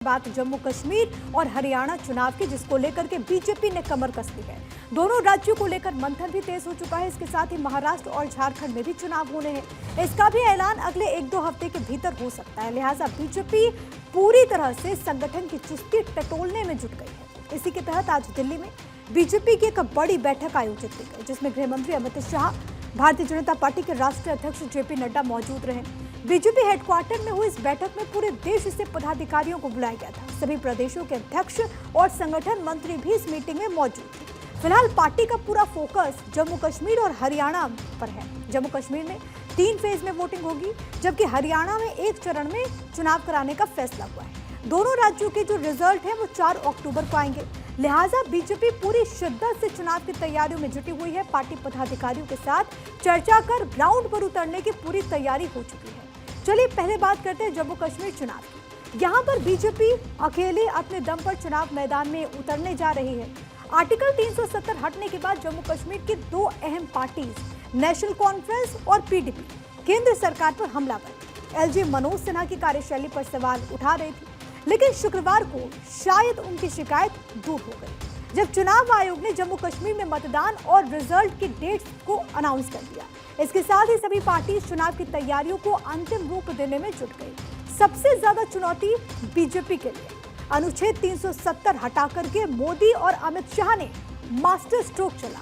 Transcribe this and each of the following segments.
बात जम्मू कश्मीर और हरियाणा चुनाव की, जिसको लेकर के बीजेपी ने कमर कस ली है। दोनों राज्यों को लेकर मंथन भी तेज हो चुका है। इसके साथ ही महाराष्ट्र और झारखंड में भी चुनाव होने हैं। इसका भी ऐलान अगले 1-2 हफ्ते के भीतर हो सकता है। लिहाजा बीजेपी पूरी तरह से संगठन की चुस्ती टटोलने में जुट गई है। इसी के तहत आज दिल्ली में बीजेपी की एक बड़ी बैठक आयोजित की गई, जिसमें गृह मंत्री अमित शाह, भारतीय जनता पार्टी के राष्ट्रीय अध्यक्ष जेपी नड्डा मौजूद रहे। बीजेपी हेडक्वार्टर में हुई इस बैठक में पूरे देश से पदाधिकारियों को बुलाया गया था। सभी प्रदेशों के अध्यक्ष और संगठन मंत्री भी इस मीटिंग में मौजूद थे। फिलहाल पार्टी का पूरा फोकस जम्मू कश्मीर और हरियाणा पर है। जम्मू कश्मीर में 3 फेज में वोटिंग होगी, जबकि हरियाणा में 1 चरण में चुनाव कराने का फैसला हुआ है। दोनों राज्यों के जो रिजल्ट है वो 4 अक्टूबर को आएंगे। लिहाजा बीजेपी पूरी शिद्दत से चुनाव की तैयारियों में जुटी हुई है। पार्टी पदाधिकारियों के साथ चर्चा कर ग्राउंड पर उतरने की पूरी तैयारी हो चुकी है। चलिए पहले बात करते हैं जम्मू कश्मीर चुनाव की। यहाँ पर बीजेपी अकेले अपने दम पर चुनाव मैदान में उतरने जा रही है। आर्टिकल 370 हटने के बाद जम्मू कश्मीर की 2 अहम पार्टीज नेशनल कॉन्फ्रेंस और पीडीपी केंद्र सरकार पर हमला बनी। एलजी मनोज सिन्हा की कार्यशैली पर सवाल उठा रही थी, लेकिन शुक्रवार को शायद उनकी शिकायत दूर हो गई, जब चुनाव आयोग ने जम्मू कश्मीर में मतदान और रिजल्ट की डेट्स को अनाउंस कर दिया। इसके साथ ही सभी पार्टी चुनाव की तैयारियों को अंतिम रूप देने में जुट गई। सबसे ज्यादा चुनौती बीजेपी के लिए अनुच्छेद 370 हटाकर के मोदी और अमित शाह ने मास्टर स्ट्रोक चला।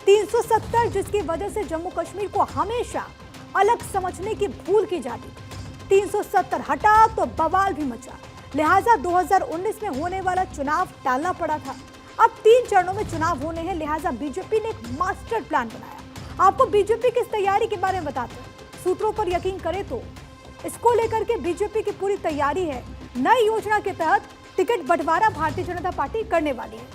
370 जिसकी वजह से जम्मू कश्मीर को हमेशा अलग समझने की भूल की जाती थी। 370 हटा तो बवाल भी मचा। लिहाजा 2019 में होने वाला चुनाव टालना पड़ा था। अब 3 चरणों में चुनाव होने हैं। लिहाजा बीजेपी ने एक मास्टर प्लान बनाया। आपको बीजेपी की इस तैयारी के बारे में बताते हैं। सूत्रों पर यकीन करें तो इसको लेकर के बीजेपी की पूरी तैयारी है। नई योजना के तहत टिकट बंटवारा भारतीय जनता पार्टी करने वाली है।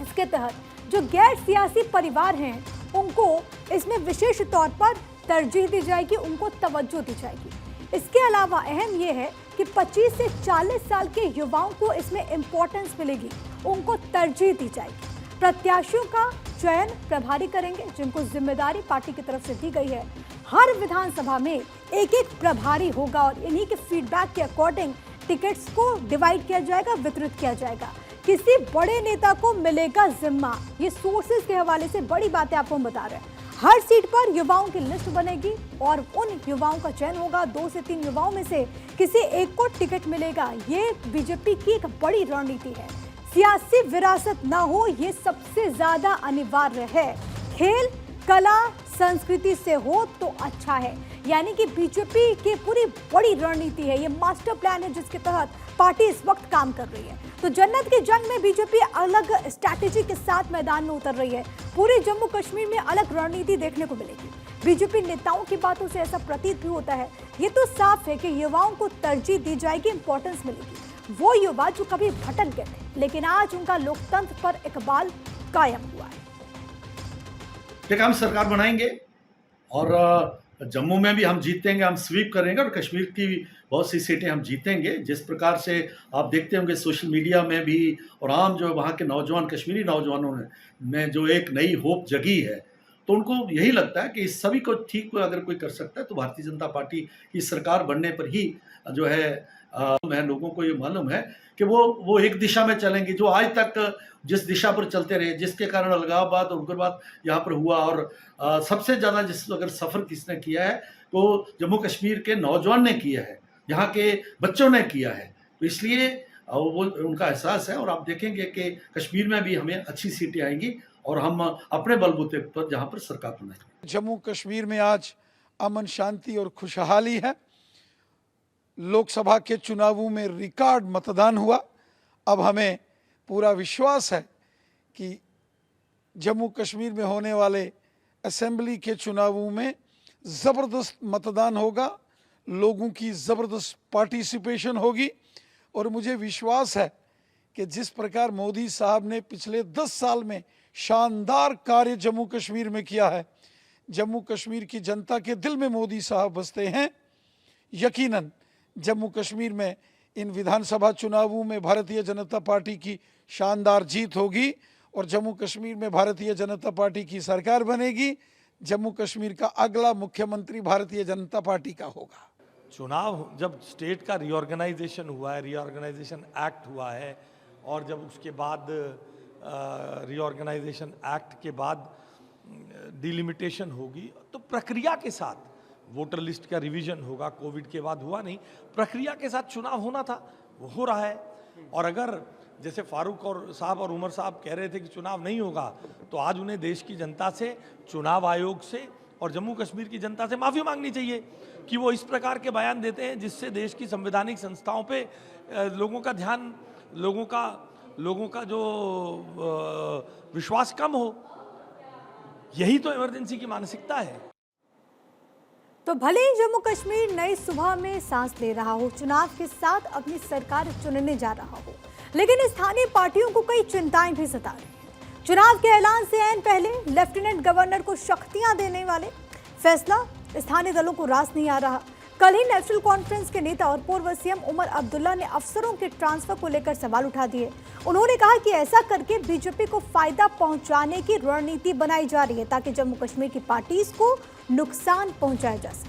इसके तहत जो गैर सियासी परिवार हैं उनको इसमें विशेष तौर पर तरजीह दी जाएगी, उनको तवज्जो दी जाएगी। इसके अलावा अहम यह है कि 25 से 40 साल के युवाओं को इसमें इंपॉर्टेंस मिलेगी, उनको तरजीह दी जाएगी। प्रत्याशियों का चयन प्रभारी करेंगे, जिनको जिम्मेदारी पार्टी की तरफ से दी गई है। हर विधानसभा में एक प्रभारी होगा और इन्हीं के फीडबैक के अकॉर्डिंग टिकट्स को डिवाइड किया जाएगा, वितरित किया जाएगा। किसी बड़े नेता को मिलेगा जिम्मा। ये सोर्सेज के हवाले से बड़ी बातें आपको हम बता रहे हैं। हर सीट पर युवाओं की लिस्ट बनेगी और उन युवाओं का चयन होगा। 2 से 3 युवाओं में से किसी एक को टिकट मिलेगा। ये बीजेपी की एक बड़ी रणनीति है। सियासी विरासत ना हो, ये सबसे ज्यादा अनिवार्य है। खेल कला संस्कृति से हो तो अच्छा है। यानी कि बीजेपी की पूरी बड़ी रणनीति है। ये मास्टर प्लान है जिसके तहत पार्टी इस वक्त काम कर रही है। तो जन्नत की जंग में बीजेपी अलग स्ट्रैटेजी के साथ मैदान में उतर रही है। पूरे जम्मू कश्मीर में अलग रणनीति देखने को मिलेगी। बीजेपी नेताओं की बातों से ऐसा प्रतीत भी होता है। ये तो साफ है कि युवाओं को तरजीह दी जाएगी, इंपॉर्टेंस मिलेगी। वो युवा जो कभी भटक गए थे, लेकिन आज उनका लोकतंत्र पर इकबाल कायम हुआ है। देखिए, हम सरकार बनाएंगे और जम्मू में भी हम जीतेंगे, हम स्वीप करेंगे और कश्मीर की बहुत सी सीटें हम जीतेंगे। जिस प्रकार से आप देखते होंगे सोशल मीडिया में भी और आम जो वहाँ के नौजवान, कश्मीरी नौजवानों में जो एक नई होप जगी है, तो उनको यही लगता है कि इस सभी को ठीक अगर कोई कर सकता है तो भारतीय जनता पार्टी की सरकार बनने पर ही जो है लोगों को ये मालूम है कि वो एक दिशा में चलेंगे, जो आज तक जिस दिशा पर चलते रहे, जिसके कारण अलगाववाद और उग्रवाद यहाँ पर हुआ। और सबसे ज़्यादा अगर सफ़र किसने किया है तो जम्मू कश्मीर के नौजवान ने किया है, यहाँ के बच्चों ने किया है। तो इसलिए वो उनका एहसास है और आप देखेंगे कि कश्मीर में भी हमें अच्छी सीटें आएंगी और हम अपने बलबूते पर जहाँ पर सरकार बनाएंगे। जम्मू कश्मीर में आज अमन शांति और खुशहाली है। लोकसभा के चुनावों में रिकॉर्ड मतदान हुआ। अब हमें पूरा विश्वास है कि जम्मू कश्मीर में होने वाले असेंबली के चुनावों में ज़बरदस्त मतदान होगा, लोगों की ज़बरदस्त पार्टिसिपेशन होगी। और मुझे विश्वास है कि जिस प्रकार मोदी साहब ने पिछले 10 साल में शानदार कार्य जम्मू कश्मीर में किया है, जम्मू कश्मीर की जनता के दिल में मोदी साहब बसते हैं। यकीनन जम्मू कश्मीर में इन विधानसभा चुनावों में भारतीय जनता पार्टी की शानदार जीत होगी और जम्मू कश्मीर में भारतीय जनता पार्टी की सरकार बनेगी। जम्मू कश्मीर का अगला मुख्यमंत्री भारतीय जनता पार्टी का होगा। चुनाव जब स्टेट का रीऑर्गेनाइजेशन हुआ है, रीऑर्गेनाइजेशन एक्ट हुआ है, और जब उसके बाद रीऑर्गेनाइजेशन एक्ट के बाद डिलिमिटेशन होगी, तो प्रक्रिया के साथ वोटर लिस्ट का रिवीजन होगा। कोविड के बाद हुआ नहीं, प्रक्रिया के साथ चुनाव होना था, वो हो रहा है। और अगर जैसे फारूक और साहब और उमर साहब कह रहे थे कि चुनाव नहीं होगा, तो आज उन्हें देश की जनता से, चुनाव आयोग से और जम्मू कश्मीर की जनता से माफ़ी मांगनी चाहिए कि वो इस प्रकार के बयान देते हैं जिससे देश की संवैधानिक संस्थाओं पे लोगों का ध्यान, लोगों का जो विश्वास कम हो। यही तो इमरजेंसी की मानसिकता है। तो भले ही जम्मू कश्मीर नई सुबह में सांस ले रहा हो, चुनाव के साथ अपनी सरकार चुनने जा रहा हो, लेकिन स्थानीय पार्टियों को कई चिंताएं भी सता रही हैं। चुनाव के ऐलान से ऐन पहले लेफ्टिनेंट गवर्नर को शक्तियां देने वाले फैसला स्थानीय दलों को रास नहीं आ रहा। कल ही नेशनल कॉन्फ्रेंस के नेता और पूर्व सीएम उमर अब्दुल्ला ने अफसरों के ट्रांसफर को लेकर सवाल उठा दिए। उन्होंने कहा कि ऐसा करके बीजेपी को फायदा पहुंचाने की रणनीति बनाई जा रही है ताकि जम्मू कश्मीर की पार्टीज को नुकसान पहुंचाया जा सके।